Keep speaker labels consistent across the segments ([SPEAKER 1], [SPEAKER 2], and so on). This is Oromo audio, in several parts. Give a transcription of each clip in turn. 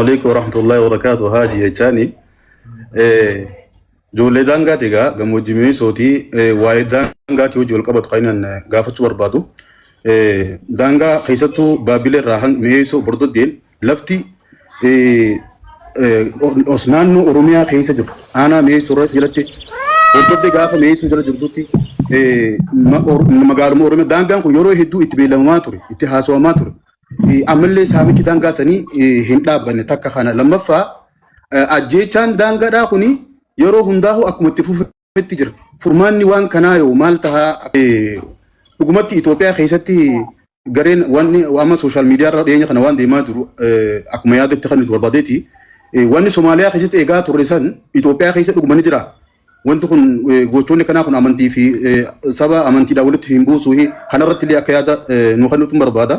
[SPEAKER 1] عليكم ورحمة الله وبركاته. هاجي جاني جولي دانغا تيغا غموجيمي صوتي وايد دانغا تيوجي والقبط قينا غافتو بربادو دانغا خيستو بابيل راهن ميسو بردو دين لفتي osnaannu oromiyaa keessa jiru aanaa meesuu irratti jalatti hordofde gaafa meesuu jala jirtutti magaaluma oromiyaa daangaan kun yeroo hedduu itti beelamamaa ture itti haasawamaa ture ammallee saamichi daangaa sanii hin dhaabbanne takka kana lammaffaa ajjeechaan daangaadhaa kuni yeroo hundaahu akkuma itti fufetti jira furmaanni waan kanaa yoo maal tahaa dhugumatti Itoophiyaa keessatti gareen wanni amma sooshaal miidiyaa irra dhiyeenya kana waan deemaa jiru akkuma yaadatti kan nuti barbaadeeti wanni Somaaliyaa keessatti eegaa turre san Itoophiyaa keessa dhugumani jira wanti kun gochoonni kanaa kun amantii fi saba amantiidhaan walitti hin buusuu kanarratti illee akka yaada nu kan nuti barbaada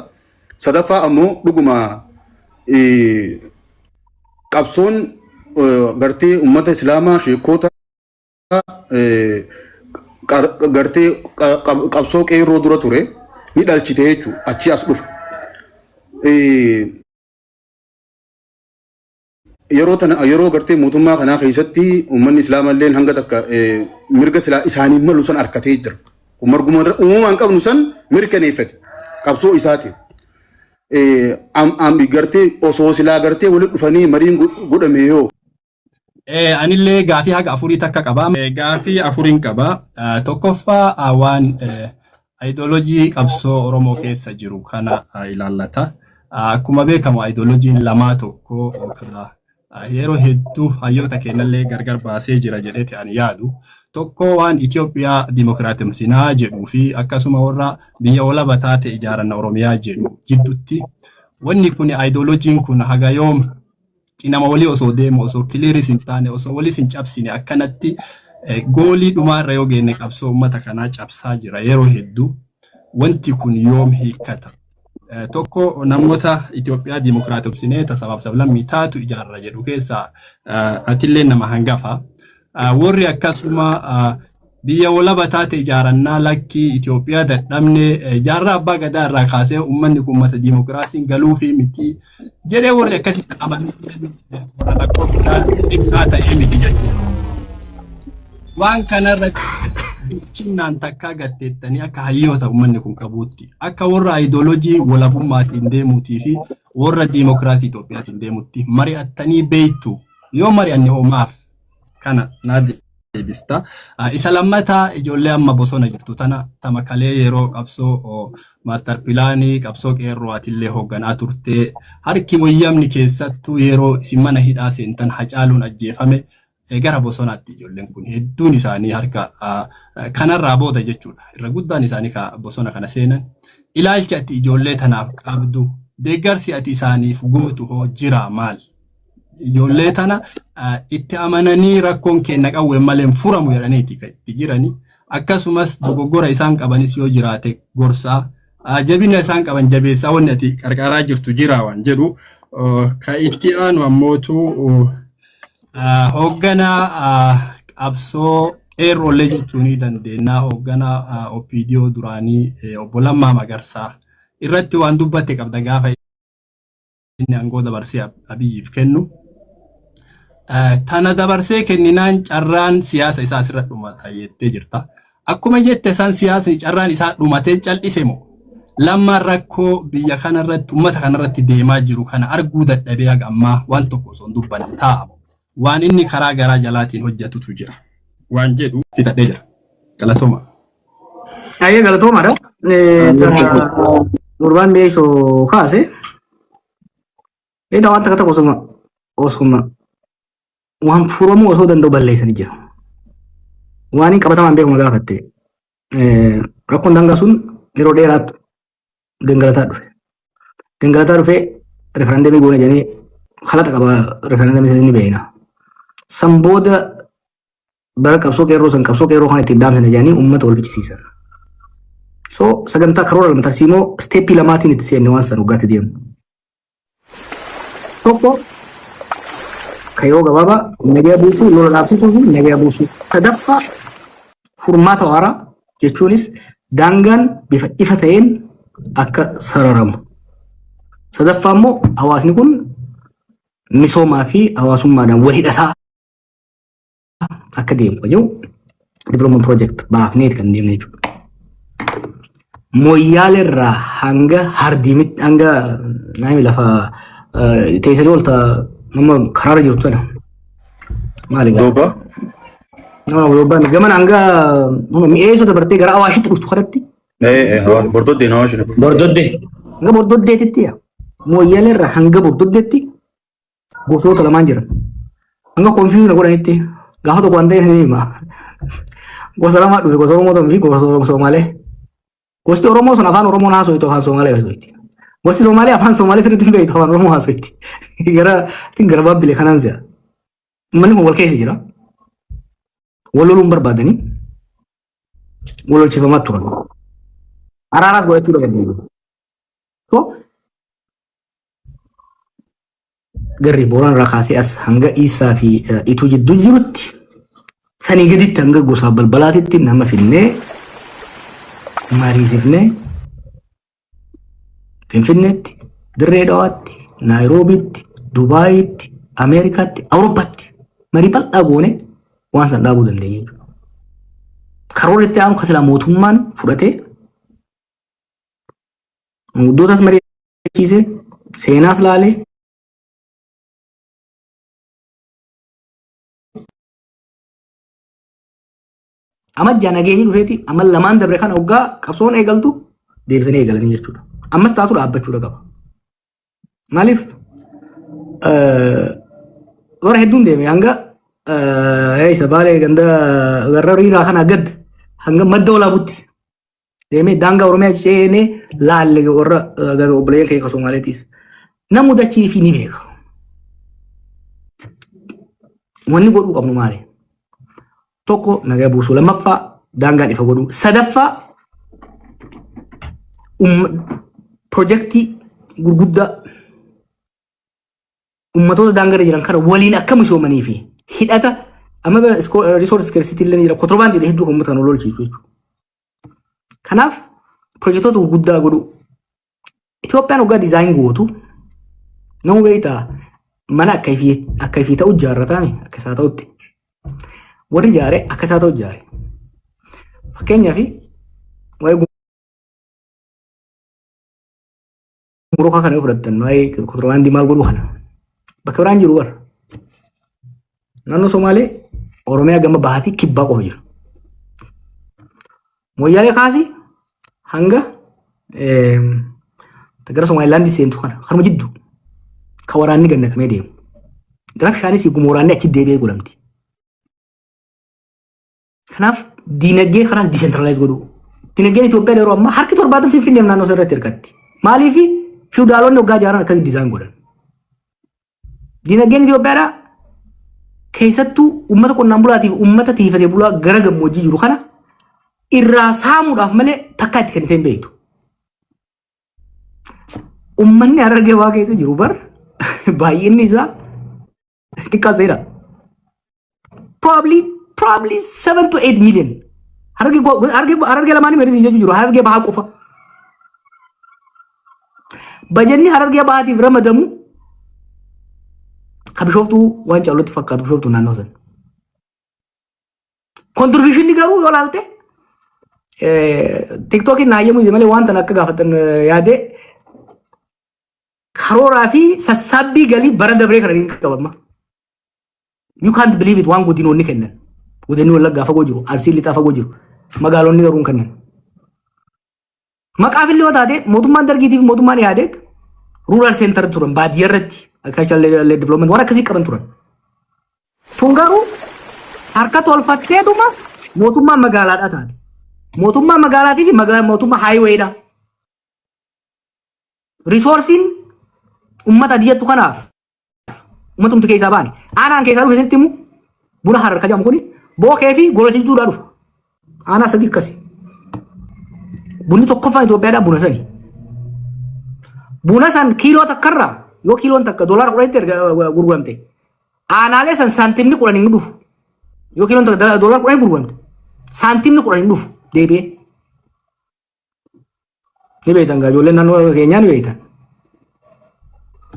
[SPEAKER 1] sadaffaa ammoo dhuguma qabsoon gartee ummata islaamaa sheekota gartee qabsoo qeerroo dura ture ni dhalchite jechuudha achi as dhufe yeroo gartee mootummaa kanaa keessatti uummanni islaamaa illee hanga takka mirga silaa isaanii malu san harkatee jira marguma uumamaan qabnu san mirkaneeffate qabsoo isaatiin ambi gartee osoo silaa gartee walitti dhufanii mariin godhame yoo
[SPEAKER 2] anillee gaafii haga afurii takka qaba gaafii afuriin qaba tokkoffaa waan ideolojii qabsoo Oromoo keessa jiru kana ilaallata akkuma beekamu ideolojiin lamaa tokko kana yeroo hedduu hayyoota kennallee gargar baasee jira jedheeti ani yaadu tokko waan Itoophiyaa Dimokiraatimsinaa jedhuu fi akkasuma warra biyya walaba taate ijaaranna Oromiyaa jedhu jidduutti wanni kun ideolojiin kun haga yoom cinama walii osoo deemu osoo kiliiris hin taane osoo walis hin cabsine akkanatti goolii dhumaarra yoo geenne qabsoo uummata kanaa cabsaa jira yeroo hedduu wanti kun yoom hiikkata tokko namoota Itoophiyaa Dimokiraatimsinee tasabaab sablammii taatu ijaarra jedhu keessa atillee nama hangafa warri akkasuma biyya walaba taate ijaarannaa lakkii Itoophiyaa dadhabne jaarraa abbaa gadaa irraa kaasee uummanni kun uummata dimokiraasiin galuu fi miti jedhee warri akkasitti amananii dhibsaa ta'ee miti jechuudha. Waan kanarratti cinnaan takkaa gatteettanii akka hayyoota uummanni kun qabuutti akka warra ideolojii walabummaatiin deemuutii fi warra dimokiraasii Itoophiyaatiin deemuutti mari'attanii beektu yoo mari'anne hoomaaf kana naa deebista. Isa lammataa ijoollee amma bosona jirtu tama kalee yeroo qabsoo maaster pilaanii qabsoo qeerroo atillee hoogganaa turte harki wayyamni keessattuu yeroo isin mana hidhaa seentan Hacaaluun ajjeefame gara bosonaatti ijoolleen kun hedduun isaanii harka kanarraa booda jechuudha. Irra guddaan isaanii ka bosona kana seenan ilaalcha ati ijoollee tanaaf qabdu deeggarsi ati isaaniif gootu hoo jira maal? Ijoollee tana itti amananii rakkoon kenna qawween malee furamu jedhaniiti itti jirani. Akkasumas dogoggora isaan qabanis yoo jiraate gorsaa jabina isaan qaban jabeessaa wanni ati qarqaraa jirtu jira waan jedhu ka itti aanu ammootu hoogganaa qabsoo qeerroolee jechuun ni dandeenya hoogganaa OPDO duraanii obbo Lammaa Magarsaa irratti waan dubbatte qabda gaafa inni aangoo dabarsee Abiyyiif kennu. Tana dabarsee kenninaan carraan siyaasa isaa asirra dhumata jettee jirta. Akkuma jette san siyaasni carraan isaa dhumatee cal'ise moo lammaan rakkoo biyya kanarratti uummata kanarratti deemaa jiru kana arguu dadhabee haga ammaa waan tokko osoo hin dubbanne taa'amu. Waan inni karaa garaa jalaatiin hojjetutu jira. Waan jedhu fitadhee jira. Galatooma.
[SPEAKER 3] Ayyee galatoomaadha. Gurbaan beeksoo kaase. Waan takka takka osuma waan furamuu osoo danda'u balleessanii jira. Waan hin qabatamaan beekuma gaafatte rakkoon daangaa sun yeroo dheeraatu gangalataa dhufe. Gangalataa dhufee referendamii goone jedhanii haalata qaba referendamii ni beekna. San booda bara qabsoo qeerroo kana ittiin dhaamsine jedhanii uummata wal fichisiisan. So sagantaa karoora lama tarsiimoo steeppii lamaatiin itti seenne waan san waggaatti deemnu. Tokko ka yeroo gabaabaa nagaa buusuu lola dhaabsisuu fi nagaa buusuu. Sadaffaa furmaata waaraa jechuunis daangaan bifa ifa ta'een akka sararamu. Sadaffaa immoo hawaasni kun misoomaa fi hawaasummaadhaan wal hidhataa akka deemu yoo development project baafneet kan deemne jechuudha. Moyyaalerraa hanga hardiimitti hanga naami lafa teessanii olta nama karaarra jirtu tana. Maali gaa?
[SPEAKER 1] Dooba.
[SPEAKER 3] Doobaan gaman hanga mi'eessoo dabartee gara Awaashitti dhuftu kanatti.
[SPEAKER 1] Bordoddee na Awaashi.
[SPEAKER 4] Bordoddee.
[SPEAKER 3] Hanga Bordoddeetitti Moyyaalerraa hanga Bordoddeetti gosoota lamaan jiran. Hanga konfiyuuna godhanitti gaafa tokko waan ta'e ni hima. Gosa lamaa dhufe gosa Oromoo fi gosa Somaalee. Gosti Oromoo sun afaan Oromoo haasoftu afaan Somaalee haasofti. Gosti Somaalee afaan Somaalee sirriitti beektu afaan Oromoo haasofti. Gara Baabbilee kanaan si'a. Manni kun wal keessa jira. Wal loluun barbaadanii wal lolchifamaa turan. Araaraas godhachuu danda'u. Garri Booran irraa kaasee as hanga Iisaa fi Ituu jidduu jirutti sanii gaditti hanga gosa balbalaatitti nama finnee mariisifnee Finfinneetti, Dirree Dhawaatti, Naayiroobiitti, Dubaayitti, Ameerikaatti, Awurooppaatti marii bal'aa goone waan san dhaabuu dandeenya jechuudha. Karoora itti aanu kasila mootummaan fudhatee muddootas mariisiisee seenaas laalee amajjaa nageenyi dhufeeti amma lamaan dabre kana hoggaa qabsoon eegaltu deebisanii eegalanii jechuudha. Ammas taatu dhaabbachuudha qaba. Maaliif warra hedduun deeme hanga isa baalee ganda warra riiraa kana gad hanga madda olaabutti deemee daangaa Oromiyaa ceenee laalle warra obboleeyyan keenya Somaaleetiis nama mudachii fi ni beeka. Wanni godhuu qabnu maali? Tokko nagaa buusuu, lammaffaa daangaan ifa godhuu, sadaffaa projektii gurguddaa ummatoota daangarra jiran kana waliin akka misoomanii fi hidhata amma resource scarcity illee jira kontirbaandii hedduu kan uummata kan lolchiisu jechuudha. Kanaaf projektoota gurguddaa godhuu Itoophiyaan hoggaa dizaayin gootu nama beektaa mana akka ifii ta'u ijaarratame akka isaa ta'utti warri ijaare akka isaa ta'u ijaare. Fakkeenyaaf waa'ee gumuruka kana fudhattan waa'ee kontirbaandii maal godhu kana bakka biraan jiru bara. Naannoo Somaalee Oromiyaa gama bahaa fi kibbaa qofa jiru. Moyyaalee kaasii hanga gara Somaalilaandii seentu kana harma jiddu ka waraanni gannatamee deemu. Gara bishaanis gumuuraanni achi deebi'ee godhamti. Kanaaf diinagdee kanaas diisentralaayiz godhuu. Diinagdeen Itoophiyaa yeroo ammaa harki 70 Finfinneef naannoo isaa irratti hirkatti. Maaliif fiwudaalonni hoggaa ijaaran akkasii dizaayin godhan. Diinagdeen Itoophiyaadhaa keessattuu uummata qonnaan bulaatiif uummata tiifatee bulaa gara gammoojjii jiru kana irraa saamuudhaaf malee takka itti kennitee hin beektu. Uummanni Harargee Bahaa keessa jiru bar baay'inni isaa xiqqaaseera. Probably 7 to 8 million. Harargee lamaanii mariisiin jechuu jiru Harargee Bahaa qofa. Bajanni Harargee Bahaatiif ramadamu ka Bishooftuu waan caalatti fakkaatu Bishooftuu naannoo sana. Kontribiishinni garuu yoo laalte tiktookiin naayyamu malee waan tan akka gaafatan yaadee karooraa fi sassaabbii galii bara dabree kana ni qabama. You can't believe it waan godinoonni kennan. Godinni Wallaggaa fagoo jiru, Arsii lixaa fagoo jiru, magaalonni garuu hin kennan. Maqaaf illee yoo taate mootummaan dargiitii fi mootummaan Ihaadeeg rural center turan baadiyyaa irratti agricultural development waan akkasii qaban turan. Tun garuu harka tolfatteetuma mootummaan magaalaadhaa taate. Mootummaan magaalaatii fi mootummaa highwayidha. Resoursiin uummata diyyattu kanaaf uummatumti keessaa baane. Aanaan keessaa dhufe sinitti immoo buna Harar jedhamu kuni bookee fi gololchiituudhaa dhufa. Aanaa sadii akkasi. Bunni tokkoffaan Itoophiyaadhaa buna sani. Buna san kiiloo takkarraa yoo kiiloon takka doolaara 10 gurguramte aanaalee san saantimni 10 hin dhufu. Yoo kiiloon takka doolaara 10 gurguramte saantimni 10 hin dhufu deebi'ee. Ni beektan gaa ijoolleen naannoo keenyaa ni beektan.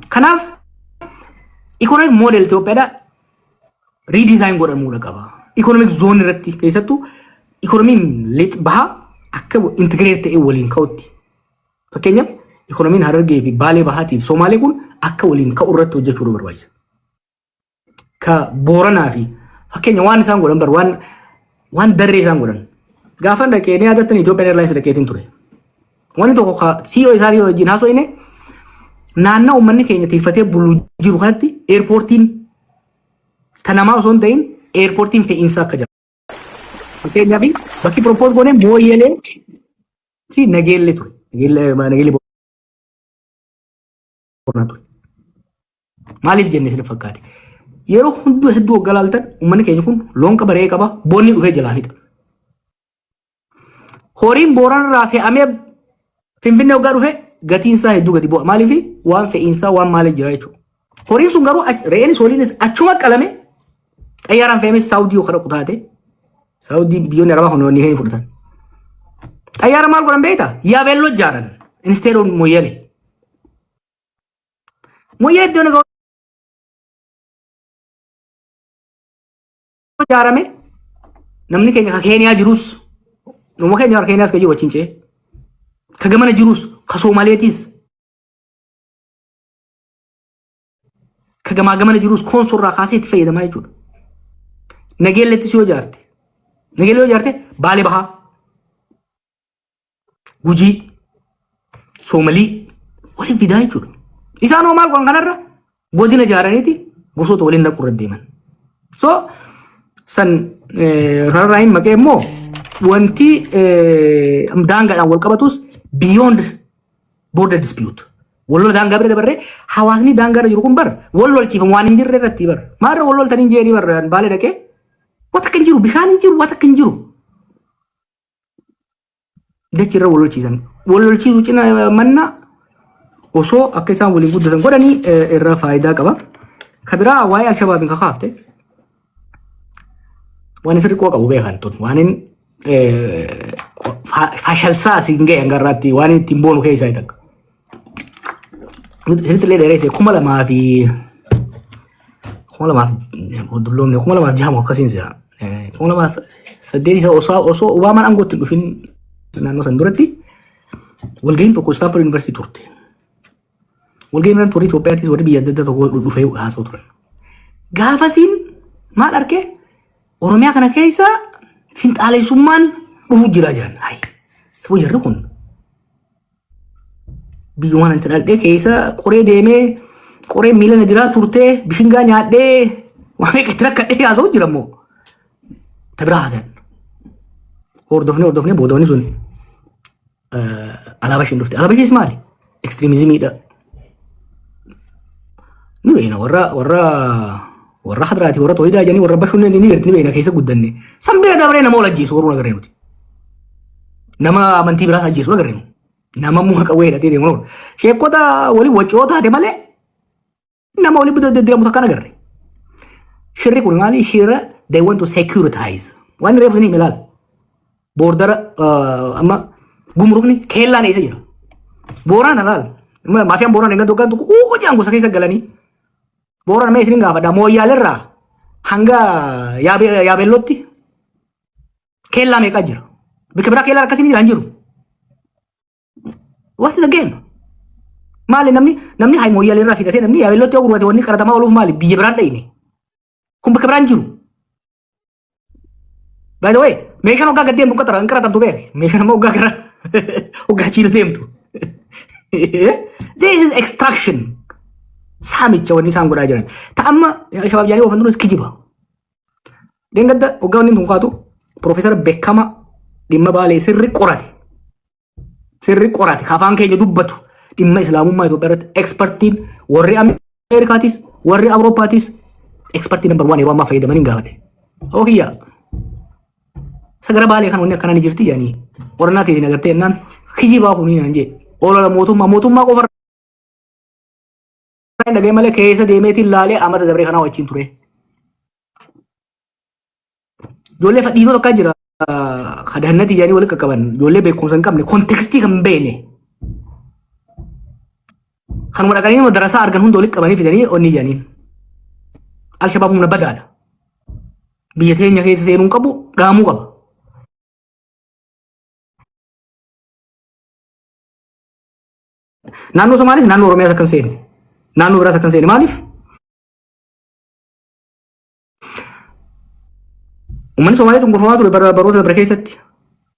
[SPEAKER 3] Kanaaf Economic model Itoophiyaadha redesign godhamuudha qaba. Economic zone irratti keessattuu economiin lixa bahaa akka integrate ta'e waliin ka'utti. Fakkeenyaaf economiin Harargee fi Baalee Bahaatiif Somaalee kun akka waliin ka'u irratti hojjechuu barbaachisa. Ka Booranaa fi fakkeenya waan isaan godhan bar waan darree isaan godhan. Gaafa dhaqee ni yaadattan Ethiopian Airlines dhaqeetiin ture. Wanni tokko ka CEO isaanii wajjin haasofne naannoo uummanni keenya tiifatee buluu jiru kanatti airportiin tanamaa osoo hin ta'in airportiin fe'iinsa akka jira. Fakkeenyaaf bakki propose goone Mooyyeelee fi Nageellee ture. Nageellee Booranaa ture. Maaliif jenne isin fakkaate? Yeroo hedduu galaaltan uummanni keenya kun loon qaba re'ee qaba boonni dhufee jalaa fixa. Horiin Booranarraa fe'amee Finfinnee waggaa dhufe gatiin isaa hedduu gadi bu'a. Maaliif waan fe'iinsaa waan maaliif jira jechuudha. Horiin sun garuu re'eenis horiinis achuma qalame xayyaaraan fe'amee Saawudii yookaan kutaate Saawudii biyyoonni Arabaa kun ni fudhatan. Xayyaara maal godhan beektaa? Yaabeelloo ijaaran instead of Mooyyeelee. Mooyyeelee iddoo ijaarame namni keenya ka Keeniyaa jirus nama keenya warra Keeniyaas ka jiru wajjin ce'ee ka gamana jirus ka Somaaleetis ka gamaa gamana jirus konsorraa kaasee itti fayyadamaa jechuudha. Nageellettis yoo ijaarte Baalee Bahaa Gujii Somalii waliin fidaa jechuudha. Isaan hoo maal godhan kanarra godina ijaaraniiti gosoota waliin naqu irratti deeman. So san kanarraa hin maqee immoo wanti daangaadhaan wal qabatus beyond border dispute. Wallola daangaa bira dabarree hawaasni daangaarra jiru kun bar wallolchiifam waan hin jirre irratti bar maarra walloltanii jedhanii bar Baalee dhaqee wata kan jiru bishaan hin jiru wata kan jiru. Dachirra wallolchiisan. Wallolchiisuu cina manna osoo akka isaan waliin guddatan godhanii irra faayidaa qaba. Kabiraa waa'ee Alshabaabiin kakaafte. Waan isirri qoo qabu beekan tun waan hin fashalsaa siin ga'e hangarraatti waan ittiin boonu keessaa hin takka. Isinitti illee dheereesse 2006 akkasiin si'a 2008 osoo Obaamaan aangootti dhufin naannoo san duratti walga'iin tokko Stanford University turte. Walga'iin irratti warri Itoophiyaattis warri biyya adda addaa tokko dhufee haasa'u turan. Gaafasiin maal argee Oromiyaa kana keessa finxaalessummaan dhufu jira jedhan. Hayi sabuu jarri kun biyyumaan itti dhaldhee keessa qoree deemee qoree miila na diraa turtee bishingaa nyaadhee waan meeqa rakkadhee haasa'u jira immoo. Tabiraa haasa'an. Hordofnee boodawwan sun alaabaa isheen dhufte. Alaabaa ishees maali? Ekstreemizimiidha. Ni beekna warra hadraati warra tooyidaa jedhanii warra bashuun ni garti ni beekna keessa guddanne. San bira dabaree nama ol ajjeesu warra agarree nuti. Nama amantii biraas ajjeesu agarree nuti. Nama muka qawwee hidhatee deemu noora. Sheekota waliin waccoo taate malee nama waliin deddeeramu takkaan agarre. Shirri kun maali? Shirra they want to securitize. Waan reefu ni ilaal. Boordara amma gumrukni keellaan eessa jira. Booraan alaal. Maafiyaan booraan eeggan tokkaan tokko hojjaan gosa keessa galanii. Booraan mee isin gaafadha Mooyyaalerraa hanga Yaabeellootti keellaa meeqaa jira. Bakka biraa keellaan akkasii jira hin jiru. What is the game? Maali namni hayi Mooyyaalerraa fidatee namni Yaabeellootti yoo gurgurate wanni qaratamaa ooluuf maali biyya biraan dhayine. Kun bakka biraan jiru. By the way, meeshaan hoggaa gad deemtu hin qaratamtu beeke. Meeshaan amma hoggaa gara hoggaa chiila deemtu. This is extraction. Saamicha wanni isaan godhaa jiran. Ta'amma Alshabaab jedhanii oofan duras kijiba. Deengadda hoggaa wanni kun kaatu Profeesar Beekama dhimma Baalee sirri qorate. Sirri qorate afaan keenya dubbatu dhimma Islaamummaa Itoophiyaa irratti ekspertiin warri Ameerikaatis warri Awurooppaatis ekspertii number 1 yeroo ammaa fayyadamanii hin gaafadhe. Okiyyaa. Sagara Baalee kan wanni akkanaa ni jirti jedhanii qorannaa ta'e agartee jennaan kijibaa kunii naan jee olola mootummaa qofa dhagee malee keessa deemeetiin laalee amata dabree kanaa wajjin ture. Ijoollee fadhiisoo tokko jira kadhannati jedhanii walitti qaqqaban ijoollee beekumsa hin qabne kontekstii kan beekne kanuma dhaqanii nama darasaa argan hunda walitti qabanii fidanii onni jedhaniin Al-Shabaab humna badaadha. Biyya teenya keessa seenuun qabu dhaamuu qaba. Naannoo Somaalis naannoo Oromiyaas akka hin seenne. Naannoo biraas akka hin seenne maaliif? Uummanni Somaalee cunqurfamaa ture baroota dabre keessatti.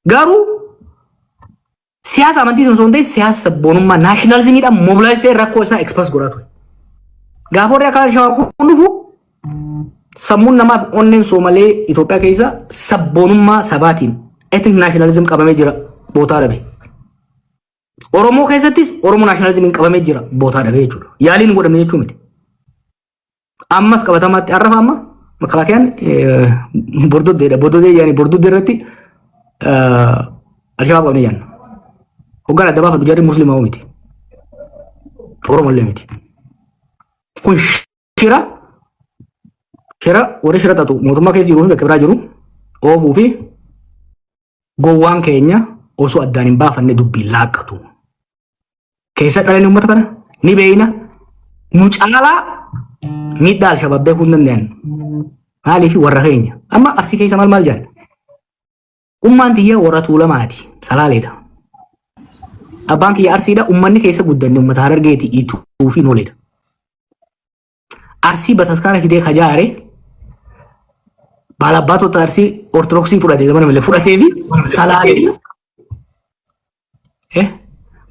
[SPEAKER 3] Garuu siyaasa amantii osoo hin ta'in siyaasa sabboonummaa naashinaalizimiidhaan moobilaayiz ta'e rakkoo isaa ekspas godhaa ture. Gaafa warri akka Al-Shabaab kun dhufu sammuun namaa fi onneen Soomalee Itoophiyaa keessa sabboonummaa sabaatiin etnik naashinaalizim qabamee jira bootaa dhabe. Oromoo keessattis Oromoo naashinaalizimiin qabamee jira bootaa dhabe jechuudha. Yaaliin godhamne jechuu miti. Ammas qabatamaatti arrafa amma makalakayaan bordoddeedha. Bordoddee yaani bordoddee irratti Al-Shabaab qabnee yaanna. Hoggaan adda baafatu jarri musliimaa miti. Oromollee miti. Kun shira warri shira xaxu mootummaa keessa jiruu fi bakka biraa jiru oofuu fi gowwaan keenya osoo addaan hin baafanne dubbiin laaqqatu. Keessa dhalanii uummata kana ni beeyna nu caalaa miidhaa Al-Shabaab beekuu hin dandeenye. Maaliif warra keenya amma Arsii keessa maal jedhan ummaan tiyya warra Tuulamaati Salaaleedha. Abbaan kiyya Arsiidha ummanni keessa guddanne uummata Harargeeti Ituu fi Nooleedha. Arsii bataskaana fidee kajaare baalaabbaatota Arsii Ortodoksii fudhatee zamana malee fudhatee fi Salaaleedha.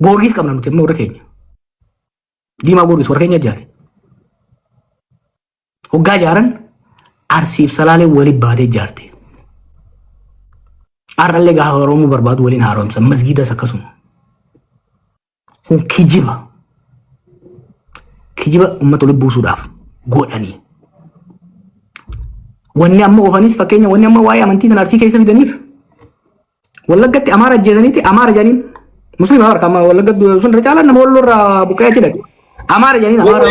[SPEAKER 3] Goorgis qabna nuti amma warra keenya. Diimaa Goorgis warra keenya ijaare. Hoggaa ijaaran Arsiif Salaalee waliin baatee ijaarte. Har'allee gaafa Oromoo barbaadu waliin haaromsa masgiidas akkasuma. Kun kijiba uummata waliin buusuudhaaf godhanii. Wanni amma oofanis fakkeenya wanni amma waa'ee amantii sana Arsii keessa fidaniif Wallaggatti Amaara ajjeesaniiti Amaara jedhaniin musliima harka amma Wallaggatti sun irra caalaan nama walirraa buqqee achi dhaqe. Amaara jedhaniin Amaara.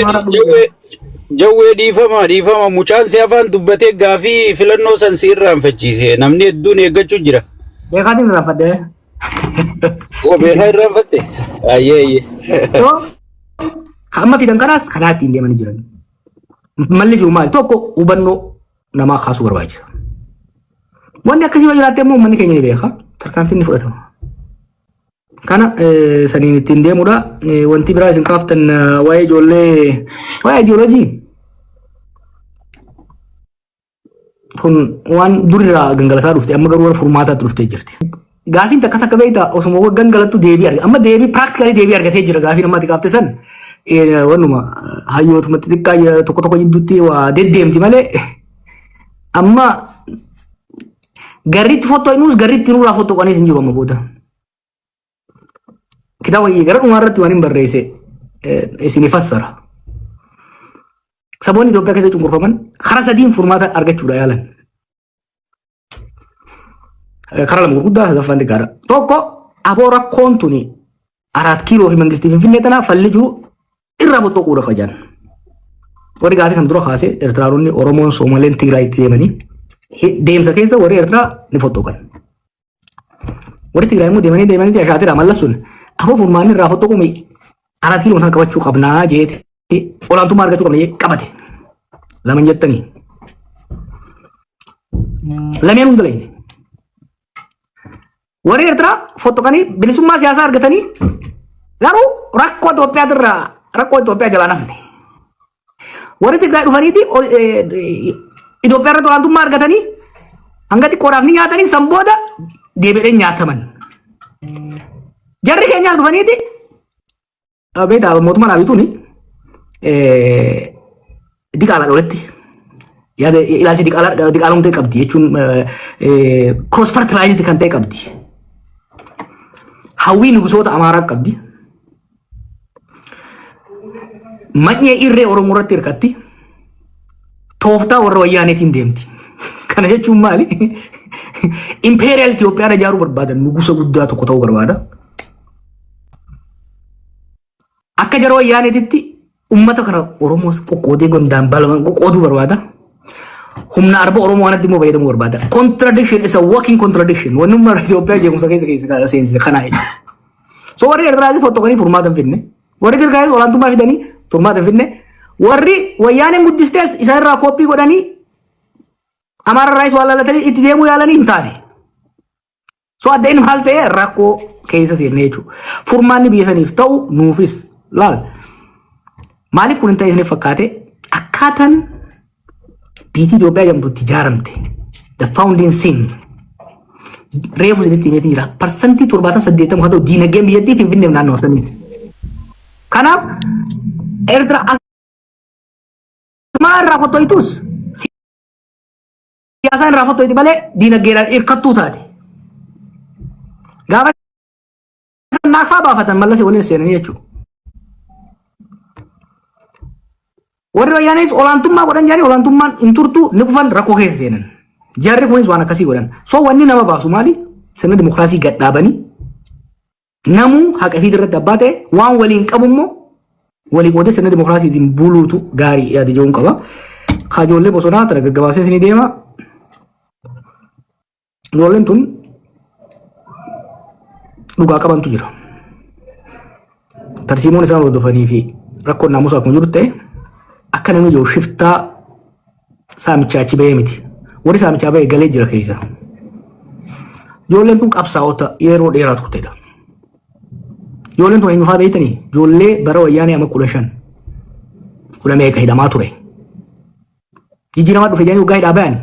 [SPEAKER 4] Jawwee dhiifama mucaan si afaan dubbatee gaafii filannoo san si irraanfachiise namni hedduun eeggachuu jira.
[SPEAKER 3] Beekaatiin irraanfadde.
[SPEAKER 4] Beekaa irraanfatte. Ayyee.
[SPEAKER 3] Amma fidan kanaas kanaa ittiin deemanii jiran. Malli jiru maali? Tokko hubannoo namaa kaasuu barbaachisa. Wanni akkasii yoo jiraatte immoo uummanni keenya ni beeka. Tarkaanfiin ni fudhatama. Kana saniin ittiin deemudha. Wanti biraa isin kaaftan waa'ee ijoollee waa'ee idiyooloojii. Kun waan durirraa gangalataa dhufte amma garuu furmaataatti dhuftee jirti. Gaafiin takka beektaa osuma gangalattu deebii argate. Amma deebii piraaktikaalii deebii argatee jira gaafiin ammaatti kaafte san. Wannuma hayyootumatti xiqqaa tokko jidduutti waa deddeemti malee amma garriitti fottoo garriitti nurraa fottoo qanis hin jiru amma booda. Kitaaba gara dhumaa irratti waan hin barreesse isin fassara. Saboonni Itoophiyaa keessa cunqurfaman karaa sadiin furmaata argachuudha yaalan. Karaa lama gurguddaa sadaffaan xiqqaadha. Tokko aboo rakkoon tuni 4 kiiloo fi mangistii Finfinnee tanaa falli jiru irraa fottoo qajan. Warri gaafii kan dura kaase Eertiraanonni Oromoon Soomaleen Tigraay itti deemanii deemsa keessa warri Eertiraa ni fottooqan. Warri Tigraay immoo deemanii ashaateedha mallassuun aboo furmaanni irraa fottooqame 4 kiiloo sana qabachuu qabnaa jeeti olaantummaa argachuu qabna qabate. Laman jettanii. Lameen hunda leenye. Warri Eertiraa fottooqanii bilisummaa siyaasaa argatanii garuu rakkoo Itoophiyaa jalaa nafne. Warri Tigraay dhufaniiti Itoophiyaa irratti olaantummaa argatanii hanga xiqqoodhaaf ni nyaatanii san booda deebi'anii nyaataman. Jarri keenyaas dhufaniiti beektaa mootummaan abituuni diqaalaa dholetti yaada ilaalcha diqaalaa ta'e qabdi jechuun cross fertilized kan ta'e qabdi. Hawwii nugusoota Amaaraa qabdi. Manyee irree Oromoo irratti hirkatti tooftaa warra wayyaaneetiin deemti. Kana jechuun maali? Imperial Itoophiyaa ijaaruu barbaadan nugusa guddaa tokko ta'uu barbaada. Akka jara wayyaaneetitti uummata kana Oromoo qoqqoodee gondaan balaman qoqqooduu barbaada. Humna arba Oromoo wanatti immoo fayyadamuu barbaada. Contradiction is a walking contradiction. Wanni humna Itoophiyaa jeequmsa keessa seensise kanaa jechuudha. So warri Eertiraas fottooqanii furmaata hin finne. Warri Tigraay olaantummaa fidanii furmaata hin finne. warri wayyaaneen guddistees isa irraa kooppii godhanii Amara Raayis walaalatanii itti deemuu yaalanii hin taane. So addeen maal ta'e rakkoo keessa seennee jechuudha. Furmaanni biyya saniif ta'u nuufis laal. Maaliif kun hin ta'e isiniif fakkaate akkaataan biyyi Itoophiyaa jedhamtutti ijaaramte the founding sin reefu isinitti himeetiin jira. Parsantii 70-80 haa ta'u diinagdeen biyyattii Finfinneef naannoo saniiti. Kanaaf Eertiraa asmaa irraa fottooytus siyaasaan irraa fottooyti malee diinagdeedhaan hirkattuu taate. Gaafa naafaa baafatan mallasee waliin seenanii jechuudha. Warri wayyaanis olaantummaa godhan jaanii olaantummaan hin turtu ni kufan rakkoo keessa seenan. Jarri kunis waan akkasii godhan. So wanni nama baasu maali? Sirna dimokiraasii gad dhaabanii namuu haqa fi irratti abbaa ta'e waan waliin qabu immoo walii qoodee sirna dimokiraasiitiin buluutu gaarii yaada jechuun qaba. Kajoollee bosonaa tana gaggabaasee ni deema. Ijoolleen tun dhugaa qabantu jira. Tarsiimoon isaan hordofanii fi rakkoon naamusaa akkuma jiru ta'e akka namni yoo shiftaa saamichaa achi bahee miti. Warri saamichaa bahee galee jira keessa. Ijoolleen tun qabsaa'ota yeroo dheeraa turtedha. Ijoolleen tun eenyufaa beektanii? Ijoollee bara wayyaanee amma 15 meeqa hidhamaa ture. Jijjiiramaa dhufe jedhanii waggaa hidhaa bayan.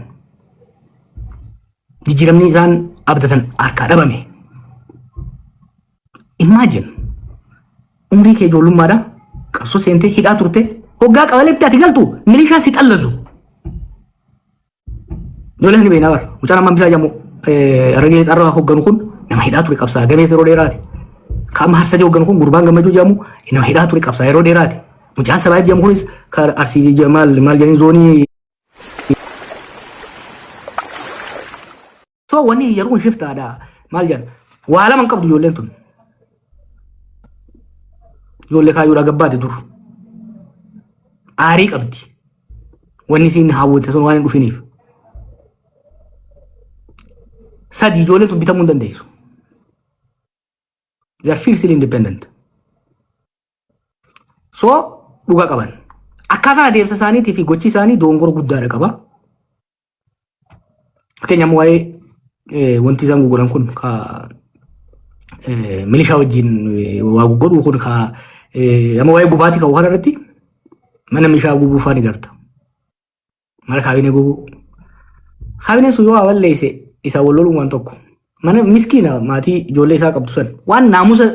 [SPEAKER 3] Jijjiiramni isaan abdatan harkaa dhabame. Imagine umrii kee ijoollummaadha qabsoo seentee hidhaa turte waggaa qabaleetti ati galtu milishaa si xallazu. Ijoolleen ni beeknaa bara mucaan amma bisaa jedhamu Aragee Xarraa hogganu kun nama hidhaa ture qabsaa gameessa yeroo dheeraati. Kaama Harsadee hogganu kun Gurbaan Gammachuu jedhamu nama hidhaa ture qabsaa yeroo dheeraati. Mucaan Sabaayif jedhamu kunis Arsii maal jedhanii zoonii. So wanni yeroo shiftaadha maal jedhan waa lama qabdu ijoolleen tun. Ijoollee kaayyuudhaa gabbaate dur. Aarii qabdi. Wanni isin hawwate sun waan hin dhufiniif. Sadi ijoolleen tun bitamuu hin dandeessu. They are fiercely independent. So dhugaa qaban. Akkaataan adeemsa isaaniitii fi gochi isaanii doongora guddaadha qaba. Fakkeenyaaf waa'ee wanti isaan gurguran kun ka milishaa wajjin waa godhuu kun ka amma waa'ee gubaatii kan waan irratti mana milishaa gubuu faani garta. Mana kaabinee gubuu. Kaabineen sun yoo awwalleesse isa walloluun waan tokko. Mana miskiina maatii ijoollee isaa qabdu san waan naamusa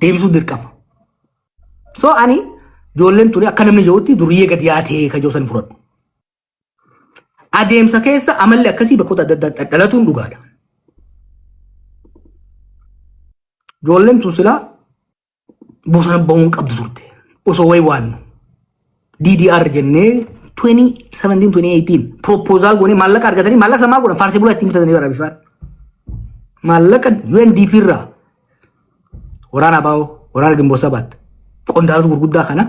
[SPEAKER 3] deebisuu dirqama. So ani ijoolleen tuni akka namni jirutti duriyyee gad yaatee ka jiru san fudhadhu. Adeemsa keessa amalli akkasii bakkoota adda addaa dhalatuun dhugaadha. Ijoolleen tun silaa bosona bahuun qabdu turte. Osoo wayi waannu. DDR jennee 2017-2018 proposal goonee maallaqa argatanii maallaqa samaa godhan faarsee bulaa ittiin bitatanii bara bifaan. Maallaqa UNDP irraa waraana baa'oo waraana Gimboo Sabaatti qondaalota gurguddaa kana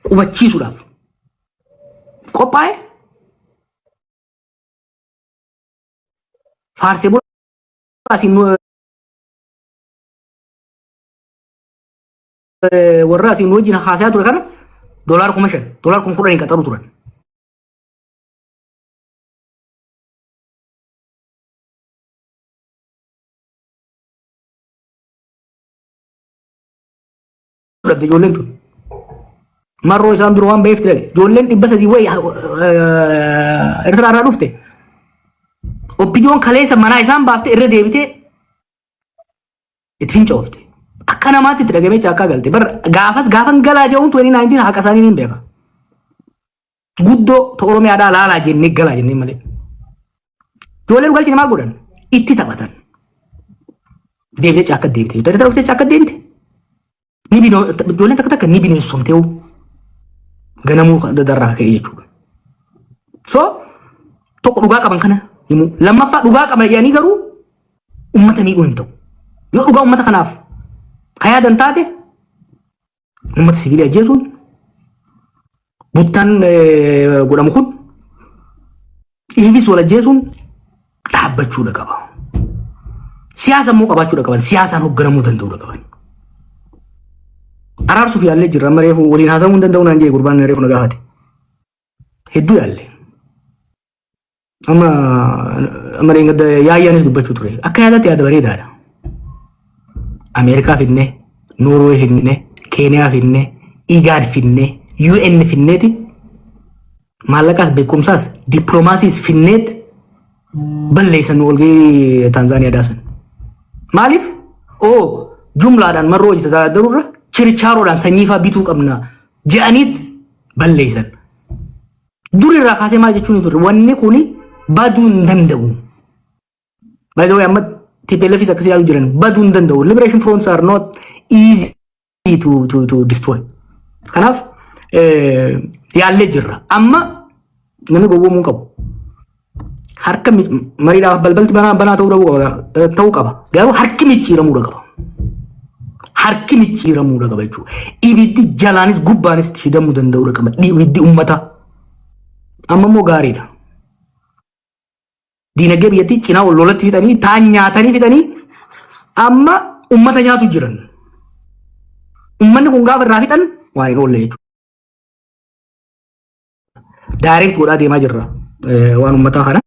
[SPEAKER 3] qubachiisuudhaaf qophaa'e faarsee bulaa asiin warra asiin wajjin haasaa ture kana $5,000 $10,000 qaxaru turan. Ijoolleen tun marroo isaan dura waan baheef ture ijoolleen 300 wayi Eertiraa irraa dhufte oppidiyoon kaleessa manaa isaan baaftee irra deebitee itti fincoofte akka namaatti itti dhagamee caakkaa galte gaafas gaafan galaa jedhuun 2019 haqa isaanii ni beeka guddoo ta Oromiyaadhaa laalaa jennee galaa jennee malee ijoolleen galchine maal godhan itti taphatan deebitee caakka deebite yoo ta'e caakka deebite. Ni bino ijoolleen takka ni bineensomteewu ganamuu darraa ka'ee jechuudha. So tokko dhugaa qaban kana himu lammaffaa dhugaa qaban jedhanii garuu uummata miidhuu hin ta'u. Yoo dhugaa uummata kanaaf ka yaadan taate uummata sibiilii ajjeesuun buttaan godhamu kun dhiifis wal ajjeesuun dhaabbachuudha qaba. Siyaasa immoo qabaachuudha qaban siyaasaan hoogganamuu danda'uudha qaban. Araarsuuf yaallee jirra amma reefu waliin haasa'uu hin danda'u naan jee gurbaan reefu na gaafate. hedduu yaalle. Amma reengadda yaayyaanis dubbachuu ture. Akka yaadatti yaada bareedaadha. Ameerikaa finne, Noorwee finne, Keeniyaa finne, Igaad finne, UN finneeti. Maallaqaas beekumsaas dippiloomaasiis finneet balleessan walgahii Taanzaaniyaa daasan. Maaliif? Jumlaadhaan marroo hojii tajaajilarra chirchaaroodhaan sanyiifaa bituu qabna je'aniit balleessan. Durirraa kaasee maal jechuun ture wanni kuni baduu hin danda'u. By the way, amma TPLFis akkasii yaaluu jiran baduu hin danda'u. Liberation fronts are not easy to destroy. Kanaaf yaallee jirra. Amma namni gowwoomuu qabu. Harka mariidhaaf balbalti banaa ta'uu qaba. Garuu harki micciiramuudha qaba. Harki micciiramuudha qaba jechuudha. Ibiddi jalaanis gubbaanis hidhamuu danda'uudha qaba. Ibiddi uummataa. Amma immoo gaariidha. Diinagdee biyyattii cinaa wal lolatti fixanii taan nyaatanii fixanii amma uummata nyaatu jiran. Uummanni kun gaafa irraa fixan waan hin oolle jechuudha. Direct godhaa deemaa jirra waan uummataa kana.